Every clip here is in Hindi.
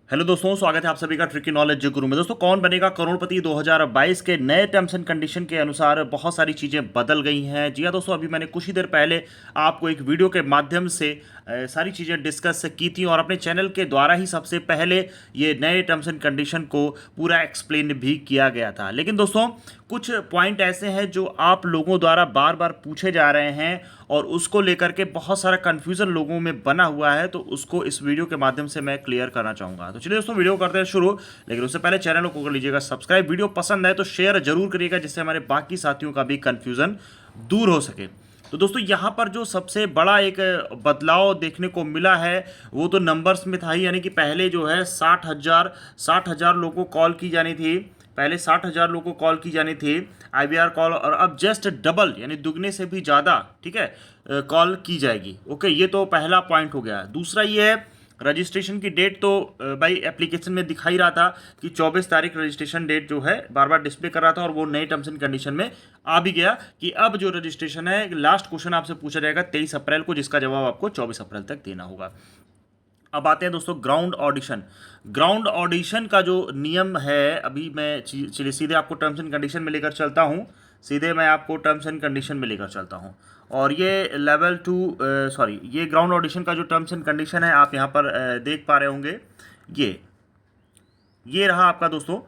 हेलो दोस्तों, स्वागत है आप सभी का ट्रिकी नॉलेज गुरु में। दोस्तों, कौन बनेगा करोड़पति 2022 के नए टर्म्स एंड कंडीशन के अनुसार बहुत सारी चीज़ें बदल गई हैं। जी हाँ दोस्तों, अभी मैंने कुछ ही देर पहले आपको एक वीडियो के माध्यम से सारी चीज़ें डिस्कस की थी और अपने चैनल के द्वारा ही सबसे पहले ये नए टर्म्स एंड कंडीशन को पूरा एक्सप्लेन भी किया गया था। लेकिन दोस्तों, कुछ पॉइंट ऐसे हैं जो आप लोगों द्वारा बार बार पूछे जा रहे हैं और उसको लेकर के बहुत सारा कन्फ्यूज़न लोगों में बना हुआ है, तो उसको इस वीडियो के माध्यम से मैं क्लियर करना चाहूँगा। तो चलिए दोस्तों, वीडियो करते हैं शुरू। लेकिन उससे पहले चैनल को कर लीजिएगा सब्सक्राइब। वीडियो पसंद आए तो शेयर जरूर करिएगा, जिससे हमारे बाकी साथियों का भी कन्फ्यूज़न दूर हो सके। तो दोस्तों, यहाँ पर जो सबसे बड़ा एक बदलाव देखने को मिला है वो तो नंबर्स में था ही। यानी कि पहले जो है 60,000 लोगों को कॉल की जानी थी। पहले 60,000 लोगों को कॉल की जानी थी आईवीआर कॉल, और अब जस्ट डबल यानी दुगने से भी ज़्यादा, ठीक है, कॉल की जाएगी। ओके, ये तो पहला पॉइंट हो गया। दूसरा ये है रजिस्ट्रेशन की डेट। तो भाई एप्लीकेशन में दिखाई रहा था कि 24 तारीख रजिस्ट्रेशन डेट जो है बार बार डिस्प्ले कर रहा था, और वो नए टर्म्स एंड कंडीशन में आ भी गया कि अब जो रजिस्ट्रेशन है, लास्ट क्वेश्चन आपसे पूछा जाएगा 23 अप्रैल को, जिसका जवाब आपको 24 अप्रैल तक देना होगा। अब आते हैं दोस्तों ग्राउंड ऑडिशन। ग्राउंड ऑडिशन का जो नियम है, अभी मैं चलिए सीधे आपको टर्म्स एंड कंडीशन में लेकर चलता हूँ। सीधे मैं आपको टर्म्स एंड कंडीशन में लेकर चलता हूँ, और ये लेवल 2 सॉरी, ये ग्राउंड ऑडिशन का जो टर्म्स एंड कंडीशन है आप यहाँ पर देख पा रहे होंगे। ये रहा आपका दोस्तों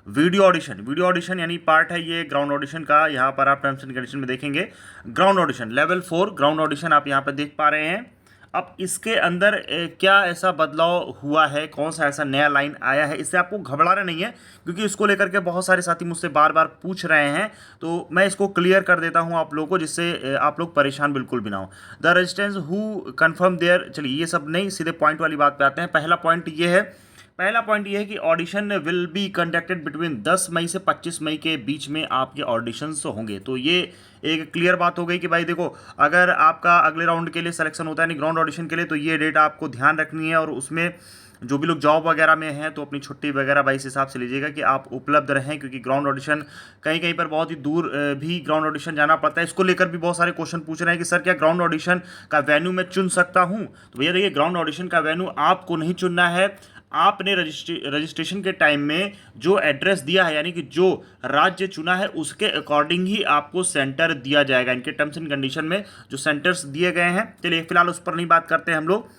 वीडियो ऑडिशन। वीडियो ऑडिशन यानी पार्ट है ये ग्राउंड ऑडिशन का। यहाँ पर आप टर्म्स एंड कंडीशन में देखेंगे ground audition level 4 ground audition आप यहाँ पर देख पा रहे हैं। अब इसके अंदर क्या ऐसा बदलाव हुआ है, कौन सा ऐसा नया लाइन आया है, इससे आपको घबराना नहीं है, क्योंकि इसको लेकर के बहुत सारे साथी मुझसे बार बार पूछ रहे हैं। तो मैं इसको क्लियर कर देता हूं आप लोगों को, जिससे आप लोग परेशान बिल्कुल भी ना हो। The resistance who confirm there, चलिए ये सब नहीं, सीधे पॉइंट वाली बात पे आते हैं। पहला पॉइंट ये है कि audition will be conducted between 10 मई से 25 मई के बीच में आपके ऑडिशंस होंगे। तो ये एक क्लियर बात हो गई कि भाई देखो, अगर आपका अगले राउंड के लिए सिलेक्शन होता है यानी ग्राउंड ऑडिशन के लिए, तो ये डेट आपको ध्यान रखनी है। और उसमें जो भी लोग जॉब वगैरह में हैं तो अपनी छुट्टी वगैरह भाई इस हिसाब से लीजिएगा कि आप उपलब्ध रहें, क्योंकि ग्राउंड ऑडिशन कहीं कहीं पर बहुत ही दूर भी ग्राउंड ऑडिशन जाना पड़ता है। इसको लेकर भी बहुत सारे क्वेश्चन पूछ रहे हैं कि सर क्या ग्राउंड ऑडिशन का वेन्यू मैं चुन सकता हूं? तो भैया देखिए, ग्राउंड ऑडिशन का वेन्यू आपको नहीं चुनना है। आपने रजिस्ट्रेशन के टाइम में जो एड्रेस दिया है, यानी कि जो राज्य चुना है, उसके अकॉर्डिंग ही आपको सेंटर दिया जाएगा। इनके टर्म्स एंड कंडीशन में जो सेंटर्स दिए गए हैं, चलिए फिलहाल उस पर नहीं बात करते हैं हम लोग।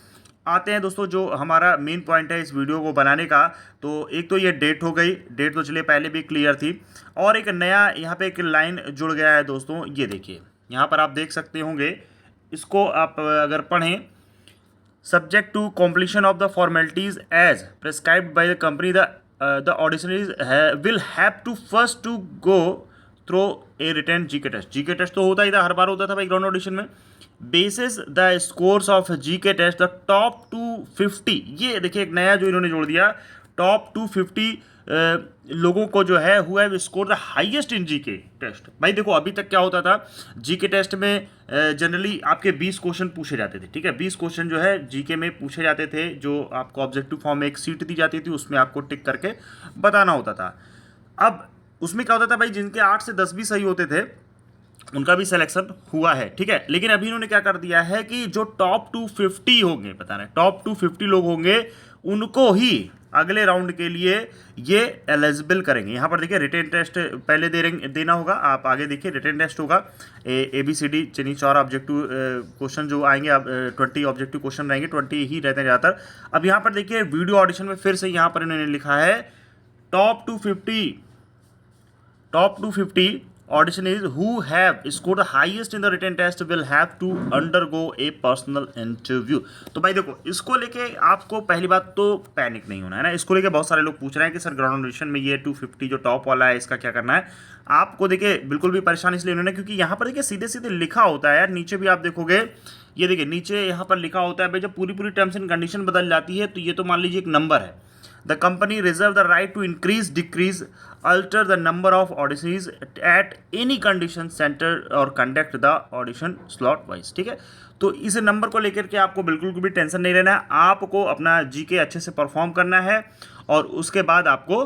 आते हैं दोस्तों जो हमारा मेन पॉइंट है इस वीडियो को बनाने का। तो एक तो ये डेट हो गई, डेट तो चलिए पहले भी क्लियर थी, और एक नया यहाँ पे एक लाइन जुड़ गया है दोस्तों। ये देखिए, यहाँ पर आप देख सकते होंगे, इसको आप अगर पढ़ें, subject to completion of the formalities as prescribed by the company, the auditionees will have to first to go through a written GK test। GK test तो होता ही था, हर बार होता था भाई ग्राउंड ऑडिशन में। Basis the scores of GK test the top 250, ये देखिए एक नया जो इन्होंने जोड़ दिया, टॉप 250 लोगों को जो है हुआ है score the highest in GK test. भाई देखो, अभी तक क्या होता था, जीके टेस्ट में जनरली आपके 20 क्वेश्चन पूछे जाते थे, ठीक है। 20 क्वेश्चन जो है जीके में पूछे जाते थे, जो आपको ऑब्जेक्टिव फॉर्म में एक सीट दी जाती थी, उसमें आपको टिक करके बताना होता था। अब उसमें क्या होता था भाई, जिनके 8 से 10 भी सही होते थे उनका भी सिलेक्शन हुआ है, ठीक है। लेकिन अभी इन्होंने क्या कर दिया है कि जो टॉप 250 होंगे, पता नहीं टॉप 250 लोग होंगे, उनको ही अगले राउंड के लिए ये एलिजिबल करेंगे। यहाँ पर देखिए रिटेन टेस्ट पहले देना होगा, आप आगे देखिए रिटेन टेस्ट होगा। ABCD चलिए 4 ऑब्जेक्टिव क्वेश्चन जो आएंगे, अब 20 ऑब्जेक्टिव क्वेश्चन रहेंगे, 20 ही रहते हैं ज़्यादातर। अब यहाँ पर देखिए वीडियो ऑडिशन में फिर से यहाँ पर इन्होंने लिखा है top 250 auditionees who have scored the highest in the written test will have to undergo a personal interview। तो भाई देखो, इसको लेके आपको पहली बात तो पैनिक नहीं होना है ना। इसको लेके बहुत सारे लोग पूछ रहे हैं कि सर ग्राउंड ऑडिशन में ये 250 जो टॉप वाला है, इसका क्या करना है। आपको देखिए बिल्कुल भी परेशान इसलिए उन्होंने, क्योंकि यहाँ पर देखिए सीधे सीधे लिखा होता है यार, नीचे भी आप देखोगे, ये देखिए नीचे यहाँ पर लिखा होता है भाई, जब पूरी टर्म्स एंड कंडीशन बदल जाती है तो ये तो मान लीजिए एक नंबर है। The company reserve the right to increase, decrease, alter the number of auditions at any condition center or conduct the audition slot wise, ठीक है। तो इस नंबर को लेकर के आपको बिल्कुल भी टेंशन नहीं रहना है। आपको अपना जीके अच्छे से परफॉर्म करना है और उसके बाद आपको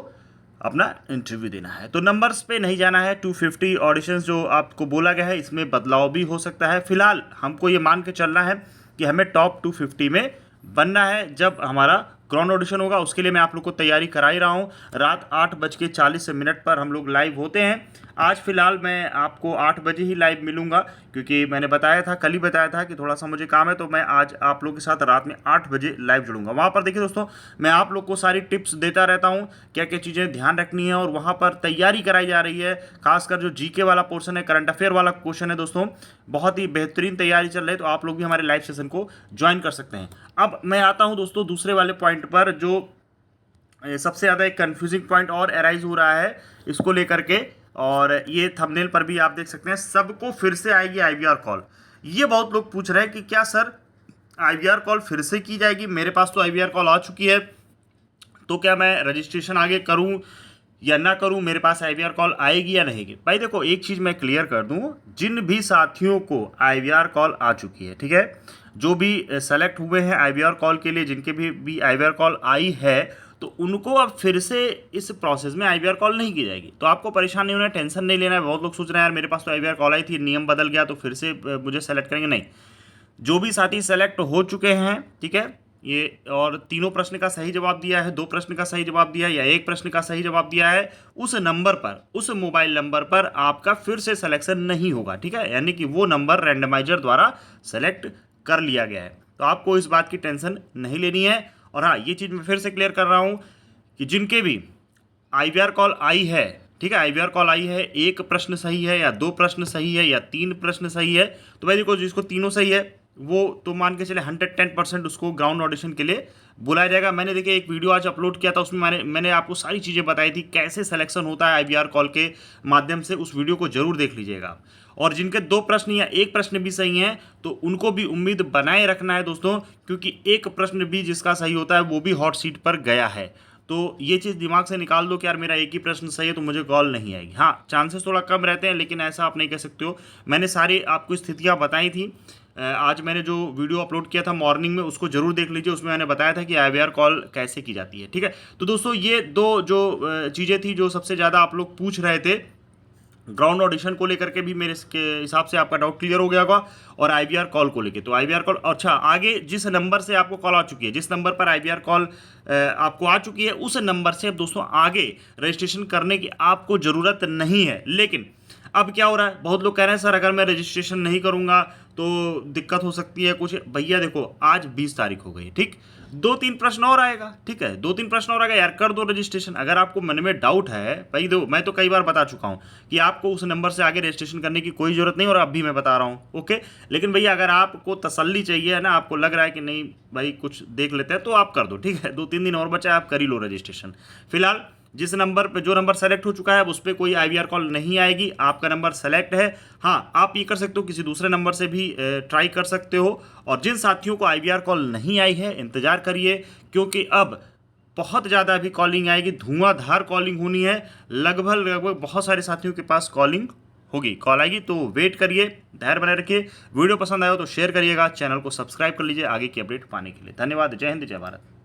अपना इंटरव्यू देना है। तो नंबर्स पे नहीं जाना है। 250 ऑडिशंस जो आपको बोला गया है, इसमें बदलाव भी हो सकता है। फिलहाल हमको ये मान के चलना है कि हमें टॉप 250 में बनना है जब हमारा ग्राउंड ऑडिशन होगा, उसके लिए मैं आप लोग को तैयारी करा ही रहा हूँ। रात 8:40 पर हम लोग लाइव होते हैं। आज फिलहाल मैं आपको 8 बजे ही लाइव मिलूंगा, क्योंकि मैंने बताया था, कल ही बताया था कि थोड़ा सा मुझे काम है, तो मैं आज आप लोग के साथ रात में 8 बजे लाइव जुड़ूंगा। वहाँ पर देखिए दोस्तों, मैं आप लोग को सारी टिप्स देता रहता हूँ, क्या क्या चीज़ें ध्यान रखनी है, और वहाँ पर तैयारी कराई जा रही है। खासकर जो जीके वाला पोर्शन है, करंट अफेयर वाला क्वेश्चन है दोस्तों, बहुत ही बेहतरीन तैयारी चल रही है, तो आप लोग भी हमारे लाइव सेशन को ज्वाइन कर सकते हैं। अब मैं आता हूँ दोस्तों दूसरे वाले पॉइंट पर, जो सबसे ज़्यादा एक कन्फ्यूजिंग पॉइंट और एराइज हो रहा है इसको लेकर के, और ये थंबनेल पर भी आप देख सकते हैं, सबको फिर से आएगी आईवीआर कॉल। ये बहुत लोग पूछ रहे हैं कि क्या सर आईवीआर कॉल फिर से की जाएगी? मेरे पास तो आईवीआर कॉल आ चुकी है, तो क्या मैं रजिस्ट्रेशन आगे करूं या ना करूं? मेरे पास आईवीआर कॉल आएगी या नहीं? भाई देखो, एक चीज़ मैं क्लियर कर दूं, जिन भी साथियों को आईवीआर कॉल आ चुकी है, ठीक है, जो भी सेलेक्ट हुए हैं आईवीआर कॉल के लिए, जिनके भी आईवीआर कॉल आई है, तो उनको अब फिर से इस प्रोसेस में आईवीआर कॉल नहीं की जाएगी। तो आपको परेशान नहीं होना है, टेंशन नहीं लेना है। बहुत लोग सोच रहे हैं यार मेरे पास तो आईवीआर कॉल आई थी, नियम बदल गया तो फिर से मुझे सेलेक्ट करेंगे। नहीं, जो भी साथी सेलेक्ट हो चुके हैं, ठीक है, ये और तीनों प्रश्न का सही जवाब दिया है, 2 प्रश्न का सही जवाब दिया है, या 1 प्रश्न का सही जवाब दिया है, उस नंबर पर, उस मोबाइल नंबर पर आपका फिर से सिलेक्शन नहीं होगा, ठीक है, यानी कि वो नंबर रैंडमाइजर द्वारा सेलेक्ट कर लिया गया है। तो आपको इस बात की टेंशन नहीं लेनी है। और हाँ, ये चीज़ मैं फिर से क्लियर कर रहा हूँ कि जिनके भी आईवीआर कॉल आई है, ठीक है, आईवीआर कॉल आई है, 1 प्रश्न सही है या 2 प्रश्न सही है या 3 प्रश्न सही है, तो भाई देखो, जिसको तीनों सही है वो तो मान के चले 110% उसको ग्राउंड ऑडिशन के लिए बुलाया जाएगा। मैंने देखिए एक वीडियो आज अपलोड किया था, उसमें मैंने आपको सारी चीज़ें बताई थी कैसे सिलेक्शन होता है आईवीआर कॉल के माध्यम से। उस वीडियो को जरूर देख लीजिएगा। और जिनके 2 प्रश्न या 1 प्रश्न भी सही हैं, तो उनको भी उम्मीद बनाए रखना है दोस्तों, क्योंकि 1 प्रश्न भी जिसका सही होता है वो भी हॉट सीट पर गया है। तो ये चीज़ दिमाग से निकाल दो कि यार मेरा 1 ही प्रश्न सही है तो मुझे कॉल नहीं आएगी। हाँ, चांसेस थोड़ा कम रहते हैं, लेकिन ऐसा आप नहीं कह सकते हो। मैंने सारी आपको स्थितियाँ बताई थी। आज मैंने जो वीडियो अपलोड किया था मॉर्निंग में, उसको जरूर देख लीजिए। उसमें मैंने बताया था कि आईवीआर कॉल कैसे की जाती है, ठीक है। तो दोस्तों, ये 2 जो चीज़ें थी जो सबसे ज़्यादा आप लोग पूछ रहे थे, ग्राउंड ऑडिशन को लेकर के भी मेरे के हिसाब से आपका डाउट क्लियर हो गया होगा, और आईवीआर कॉल को लेके। तो आईवीआर कॉल, अच्छा, आगे जिस नंबर से आपको कॉल आ चुकी है, जिस नंबर पर आईवीआर कॉल आपको आ चुकी है, उस नंबर से अब दोस्तों आगे रजिस्ट्रेशन करने की आपको ज़रूरत नहीं है। लेकिन अब क्या हो रहा है, बहुत लोग कह रहे हैं सर अगर मैं रजिस्ट्रेशन नहीं करूंगा तो दिक्कत हो सकती है कुछ। भैया देखो, आज 20 तारीख हो गई, ठीक, 2-3 प्रश्न और आएगा, ठीक है, 2-3 प्रश्न और आएगा यार, कर दो रजिस्ट्रेशन। अगर आपको मन में डाउट है, भाई दो, मैं तो कई बार बता चुका हूं कि आपको उस नंबर से आगे रजिस्ट्रेशन करने की कोई जरूरत नहीं, और अब भी मैं बता रहा हूं, ओके। लेकिन भैया अगर आपको तसल्ली चाहिए है ना, आपको लग रहा है कि नहीं भाई कुछ देख लेते हैं, तो आप कर दो, ठीक है, 2-3 दिन और बचा है, आप कर ही लो रजिस्ट्रेशन। फिलहाल जिस नंबर पे, जो नंबर सेलेक्ट हो चुका है, उस पर कोई आईवीआर कॉल नहीं आएगी। आपका नंबर सेलेक्ट है। हाँ, आप ये कर सकते हो, किसी दूसरे नंबर से भी ट्राई कर सकते हो। और जिन साथियों को आईवीआर कॉल नहीं आई है, इंतजार करिए, क्योंकि अब बहुत ज़्यादा अभी कॉलिंग आएगी, धुआंधार कॉलिंग होनी है। लगभग बहुत सारे साथियों के पास कॉलिंग होगी, कॉल आएगी, तो वेट करिए, धैर्य बनाए रखिए। वीडियो पसंद आया हो तो शेयर करिएगा, चैनल को सब्सक्राइब कर लीजिए आगे की अपडेट पाने के लिए। धन्यवाद। जय हिंद, जय भारत।